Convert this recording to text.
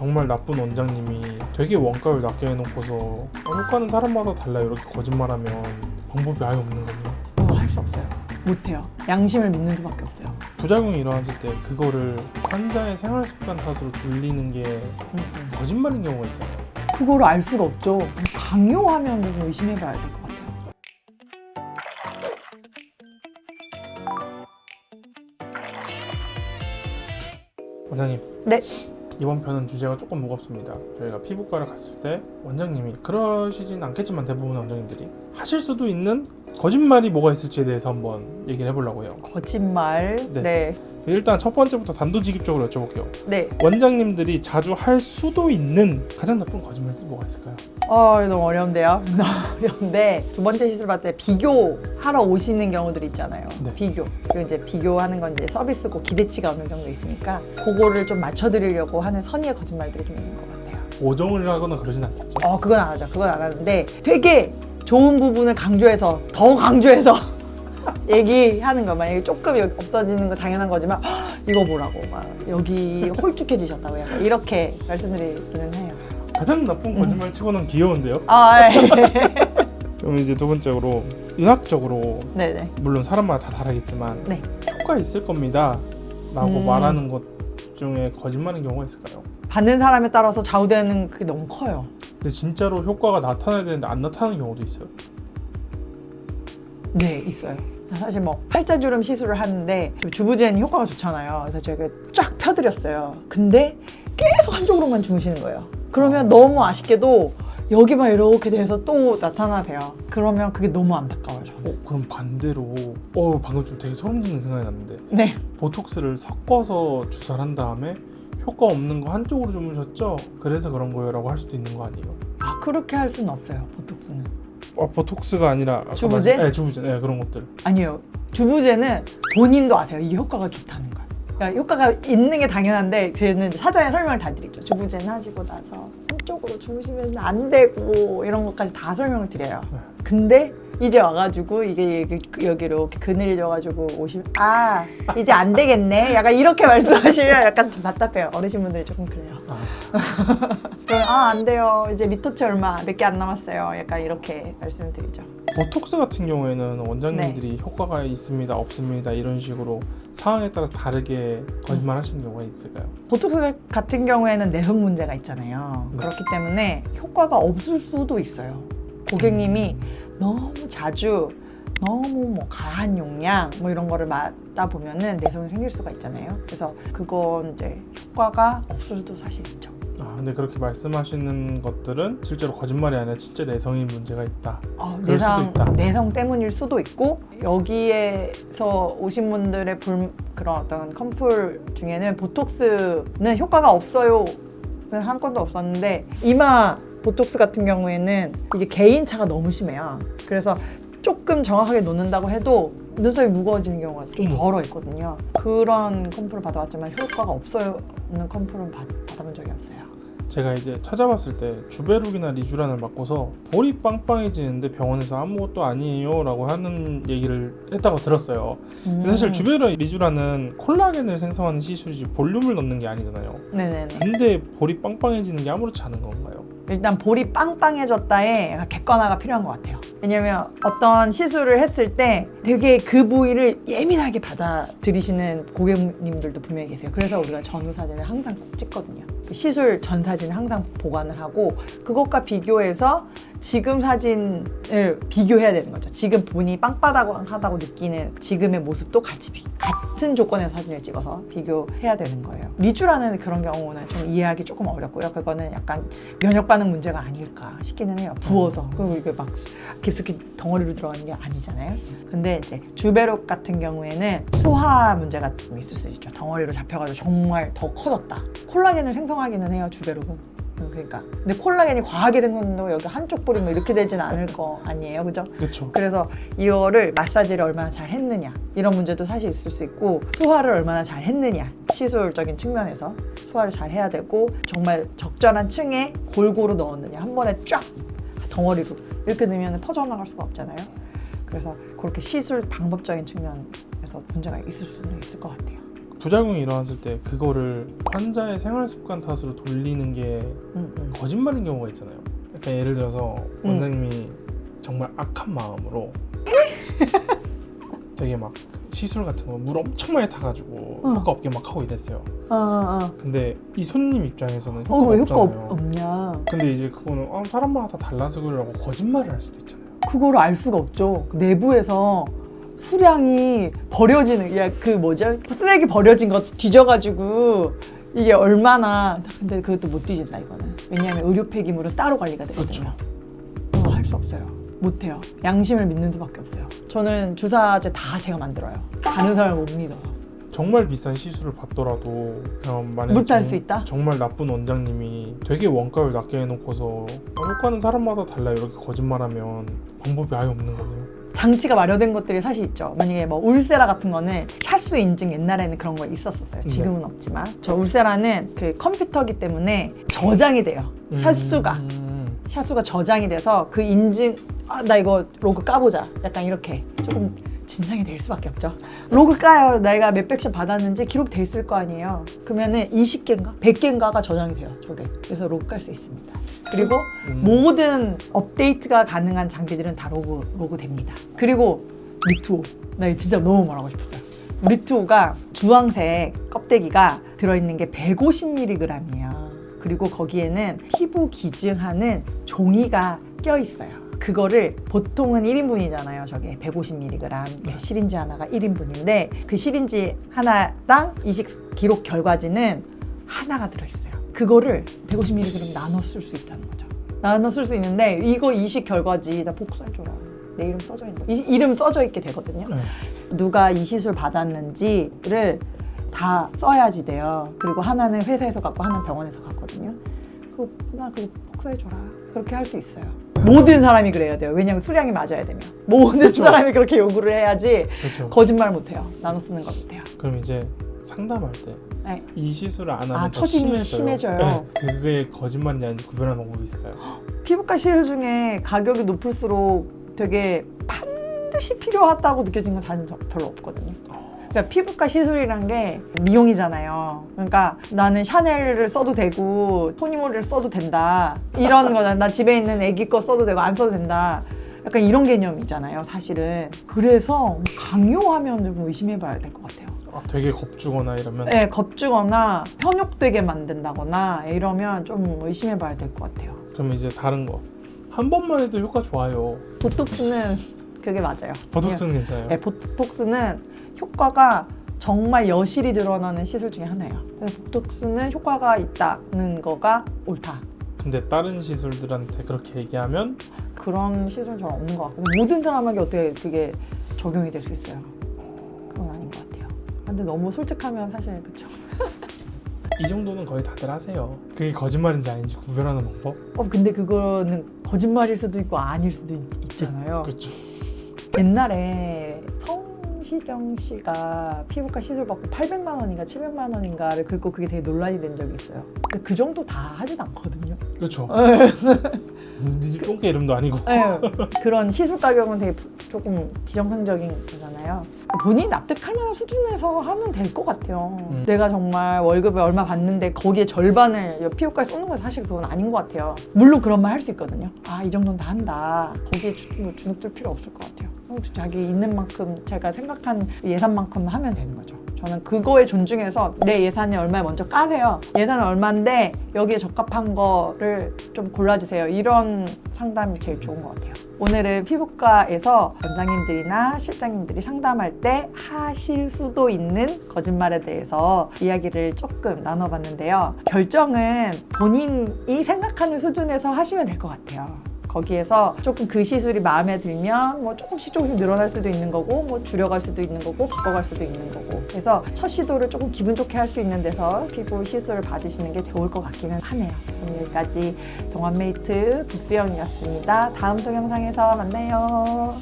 정말 나쁜 원장님이 되게 원가를 낮게 해놓고서 효과는 사람마다 달라요 이렇게 거짓말하면 방법이 아예 없는 거네요. 할 수 없어요. 못해요. 양심을 믿는 수밖에 없어요. 부작용이 일어났을 때 그거를 환자의 생활 습관 탓으로 돌리는 게 거짓말인 경우가 있잖아요. 그거를 알 수가 없죠. 강요하면 좀 의심해봐야 될 것 같아요. 원장님. 네. 이번 편은 주제가 조금 무겁습니다. 저희가 피부과를 갔을 때 원장님이 그러시진 않겠지만 대부분의 원장님들이 하실 수도 있는 거짓말이 뭐가 있을지에 대해서 한번 얘기를 해보려고 해요. 거짓말. 네. 일단 첫 번째부터 단도직입적으로 여쭤볼게요. 네. 원장님들이 자주 할 수도 있는 가장 나쁜 거짓말들이 뭐가 있을까요? 너무 어려운데요. 너무 어려운데 두 번째 시술 받을 때 비교하러 오시는 경우들이 있잖아요. 네. 비교. 그리고 이제 비교하는 건 이제 서비스고 기대치가 어느 정도 있으니까 그거를 좀 맞춰드리려고 하는 선의의 거짓말들이 좀 있는 것 같아요. 오정을 하거나 그러진 않겠죠? 그건 안 하죠. 그건 안 하는데 되게 좋은 부분을 강조해서 더 강조해서 얘기하는 거. 만약에 조금 없어지는 거 당연한 거지만 이거 보라고 막 여기 홀쭉해지셨다고 약간 이렇게 말씀드리기는 해요. 가장 나쁜 거짓말 치고는 귀여운데요? 네. 그럼 이제 두 번째로 의학적으로 네네. 물론 사람마다 다 다르겠지만 네. 효과 있을 겁니다 라고 말하는 것 중에 거짓말인 경우가 있을까요? 받는 사람에 따라서 좌우되는 그게 너무 커요. 근데 진짜로 효과가 나타나야 되는데 안 나타나는 경우도 있어요. 네, 있어요. 사실 뭐 팔자주름 시술을 하는데 주부제는 효과가 좋잖아요. 그래서 제가 쫙 펴드렸어요. 근데 계속 한쪽으로만 주무시는 거예요. 그러면 너무 아쉽게도 여기만 이렇게 돼서 또 나타나세요. 그러면 그게 너무 안타까워요, 저는. 그럼 반대로 방금 좀 되게 소름 돋는 생각이 났는데 네. 보톡스를 섞어서 주사를 한 다음에 효과 없는 거 한쪽으로 주무셨죠? 그래서 그런 거예요 라고 할 수도 있는 거 아니에요? 그렇게 할 수는 없어요, 보톡스는. 보톡스가 아니라 주부제? 네, 주부제. 네, 그런 것들. 아니요. 주부제는 본인도 아세요. 이게 효과가 좋다는 걸. 그러니까 효과가 있는 게 당연한데 저는 사전에 설명을 다 드리죠. 주부제는 하시고 나서 한쪽으로 주무시면 안 되고 이런 것까지 다 설명을 드려요. 근데 이제 와가지고 이게 여기로 이렇게 그늘이 져가지고 오시면 이제 안 되겠네. 약간 이렇게 말씀하시면 약간 좀 답답해요. 어르신분들이 조금 그래요. 그럼 안 돼요. 이제 리터치 얼마 몇 개 안 남았어요. 약간 이렇게 말씀을 드리죠. 보톡스 같은 경우에는 원장님들이 효과가 있습니다, 없습니다 이런 식으로 상황에 따라서 다르게 거짓말 하시는 경우가 있을까요? 보톡스 같은 경우에는 내성 문제가 있잖아요. 네. 그렇기 때문에 효과가 없을 수도 있어요. 고객님이 너무 자주 너무 뭐 가한 용량 뭐 이런 거를 맞다 보면은 내성이 생길 수가 있잖아요. 그래서 그건 이제 효과가 없을 수도 사실 있죠. 근데 그렇게 말씀하시는 것들은 실제로 거짓말이 아니라 진짜 내성이 문제가 있다. 그럴 수도 있다. 내성 때문일 수도 있고 여기에서 오신 분들의 그런 어떤 컴플 중에는 보톡스는 효과가 없어요. 한 건도 없었는데 이마 보톡스 같은 경우에는 이게 개인차가 너무 심해요. 그래서 조금 정확하게 놓는다고 해도 눈썹이 무거워지는 경우가 좀 덜어 있거든요. 그런 컴플을 받아봤지만 효과가 없어요 는 컴플은 받아본 적이 없어요. 제가 이제 찾아봤을 때 주베룩이나 리쥬란을 맞고서 볼이 빵빵해지는데 병원에서 아무것도 아니에요 라고 하는 얘기를 했다고 들었어요. 근데 사실 주베룩, 리쥬란은 콜라겐을 생성하는 시술이지 볼륨을 넣는 게 아니잖아요. 네네네. 근데 볼이 빵빵해지는 게 아무렇지 않은 건가요? 일단 볼이 빵빵해졌다에 약간 객관화가 필요한 것 같아요. 왜냐면 어떤 시술을 했을 때 되게 그 부위를 예민하게 받아들이시는 고객님들도 분명히 계세요. 그래서 우리가 전후 사진을 항상 꼭 찍거든요. 그 시술 전 사진을 항상 보관을 하고 그것과 비교해서 지금 사진을 비교해야 되는 거죠. 지금 본인이 빵빵하다고 느끼는 지금의 모습도 같은 조건의 사진을 찍어서 비교해야 되는 거예요. 리쥬라는 그런 경우는 좀 이해하기 조금 어렵고요. 그거는 약간 면역 반응 문제가 아닐까 싶기는 해요. 부어서. 그리고 이게 막 깊숙이 덩어리로 들어가는 게 아니잖아요. 근데 이제 주베룩 같은 경우에는 수화 문제가 좀 있을 수 있죠. 덩어리로 잡혀가지고 정말 더 커졌다. 콜라겐을 생성하기는 해요, 주베룩은. 그러니까 근데 콜라겐이 과하게 된 건도 여기 한쪽 볼이 뭐 이렇게 되진 않을 거 아니에요, 그죠? 그렇죠. 그래서 이거를 마사지를 얼마나 잘 했느냐 이런 문제도 사실 있을 수 있고 수화를 얼마나 잘 했느냐 시술적인 측면에서 수화를 잘 해야 되고 정말 적절한 층에 골고루 넣었느냐 한 번에 쫙 덩어리로 이렇게 넣으면 퍼져나갈 수가 없잖아요. 그래서 그렇게 시술 방법적인 측면에서 문제가 있을 수는 있을 것 같아요. 부작용이 일어났을 때 그거를 환자의 생활 습관 탓으로 돌리는 게 거짓말인 경우가 있잖아요. 그러니까 예를 들어서 원장님이 정말 악한 마음으로 되게 막 시술 같은 거 물 엄청 많이 타가지고 효과 없게 막 하고 이랬어요. 근데 이 손님 입장에서는 효과가 왜 효과 없잖아요. 없냐? 근데 이제 그거는 사람마다 다 달라서 그러라고 거짓말을 할 수도 있잖아요. 그거를 알 수가 없죠. 내부에서 수량이 버려지는, 그 뭐죠? 쓰레기 버려진 거 뒤져가지고 이게 얼마나, 근데 그것도 못 뒤진다 이거는. 왜냐하면 의료 폐기물은 따로 관리가 되거든요. 할 수 없어요. 못해요. 양심을 믿는 수밖에 없어요. 저는 주사제 다 제가 만들어요. 다른 사람을 못 믿어. 정말 비싼 시술을 받더라도 그냥 만약에 못할 수 있다? 정말 나쁜 원장님이 되게 원가를 낮게 해놓고서 효과는 사람마다 달라요 이렇게 거짓말하면 방법이 아예 없는 거네요. 장치가 마련된 것들이 사실 있죠. 만약에 뭐 울세라 같은 거는 샷수 인증 옛날에는 그런 거 있었었어요. 지금은 없지만 저 울세라는 그 컴퓨터기 때문에 저장이 돼요. 샷수가 저장이 돼서 그 인증 나 이거 로그 까보자 약간 이렇게 조금 진상이 될 수밖에 없죠. 로그 까요. 내가 몇백 샷 받았는지 기록돼 있을 거 아니에요. 그러면은 20개인가 100개인가가 저장이 돼요. 저게. 그래서 로그 깔 수 있습니다. 그리고 모든 업데이트가 가능한 장비들은 다 로그 됩니다. 그리고 리투오. 나 이거 진짜 너무 말하고 싶었어요. 리투오가 주황색 껍데기가 들어있는 게 150mg이에요. 그리고 거기에는 피부 기증하는 종이가 껴있어요. 그거를 보통은 1인분이잖아요. 저게 150mg 시린지 하나가 1인분인데 그 시린지 하나랑 이식 기록 결과지는 하나가 들어있어요. 그거를 150mg 나눠 쓸 수 있다는 거죠. 나눠 쓸 수 있는데 이거 이식 결과지 나 복사해줘라. 내 이름 써져 있는 거. 이름 써져 있게 되거든요. 누가 이 시술 받았는지를 다 써야지 돼요. 그리고 하나는 회사에서 갖고 하나는 병원에서 갖거든요. 그거 복사해줘라. 그렇게 할 수 있어요. 모든 사람이 그래야 돼요. 왜냐면 수량이 맞아야 되면. 모든 그렇죠. 사람이 그렇게 요구를 해야지 그렇죠. 거짓말 못해요. 나눠 쓰는 거 못해요. 그럼 이제 상담할 때 이 네. 시술을 안 하면 더 처짐이 심해져요. 심해져요. 네. 그게 거짓말인지 아닌지 구별하는 방법이 있을까요? 피부과 시술 중에 가격이 높을수록 되게 반드시 필요하다고 느껴지는 건 사실 별로 없거든요. 그러니까 피부과 시술이란 게 미용이잖아요. 그러니까 나는 샤넬을 써도 되고 토니모리를 써도 된다. 이런 거잖아. 나 집에 있는 애기 거 써도 되고 안 써도 된다. 약간 이런 개념이잖아요, 사실은. 그래서 강요하면 좀 의심해봐야 될 것 같아요. 되게 겁주거나 이러면? 네, 겁주거나 현혹되게 만든다거나 이러면 좀 의심해봐야 될 것 같아요. 그러면 이제 다른 거. 한 번만 해도 효과 좋아요. 보톡스는 그게 맞아요. 보톡스는 괜찮아요? 네, 보톡스는 효과가 정말 여실히 드러나는 시술 중에 하나예요. 그래서 보톡스는 효과가 있다는 거가 옳다. 근데 다른 시술들한테 그렇게 얘기하면? 그런 시술은 전 없는 것 같고 모든 사람에게 어떻게 그게 적용이 될 수 있어요. 그건 아닌 것 같아요. 근데 너무 솔직하면 사실 그쵸. 이 정도는 거의 다들 하세요. 그게 거짓말인지 아닌지 구별하는 방법? 근데 그거는 거짓말일 수도 있고 아닐 수도 있잖아요. 그렇죠. 옛날에 성시경 씨가 피부과 시술 받고 800만 원인가 700만 원인가를 긁고 그게 되게 논란이 된 적이 있어요. 근데 그 정도 다 하진 않거든요. 그렇죠. 네 똥개 이름도 아니고. 네, 그런 시술 가격은 되게 조금 비정상적인 거잖아요. 본인이 납득할 만한 수준에서 하면 될 것 같아요. 내가 정말 월급을 얼마 받는데 거기에 절반을 피부과에 쏘는 건 사실 그건 아닌 것 같아요. 물론 그런 말 할 수 있거든요. 이 정도는 다 한다. 거기에 주눅들 필요 없을 것 같아요. 자기 있는 만큼 제가 생각한 예산만큼 하면 되는 거죠. 저는 그거에 존중해서 내 예산이 얼마에 먼저 까세요. 예산은 얼마인데 여기에 적합한 거를 좀 골라주세요. 이런 상담이 제일 좋은 것 같아요. 오늘은 피부과에서 원장님들이나 실장님들이 상담할 때 하실 수도 있는 거짓말에 대해서 이야기를 조금 나눠봤는데요. 결정은 본인이 생각하는 수준에서 하시면 될 것 같아요. 거기에서 조금 그 시술이 마음에 들면 뭐 조금씩 늘어날 수도 있는 거고 뭐 줄여갈 수도 있는 거고 바꿔갈 수도 있는 거고 그래서 첫 시도를 조금 기분 좋게 할 수 있는 데서 피부 시술을 받으시는 게 좋을 것 같기는 하네요. 오늘까지 동안메이트 구수영이었습니다. 다음 동영상에서 만나요.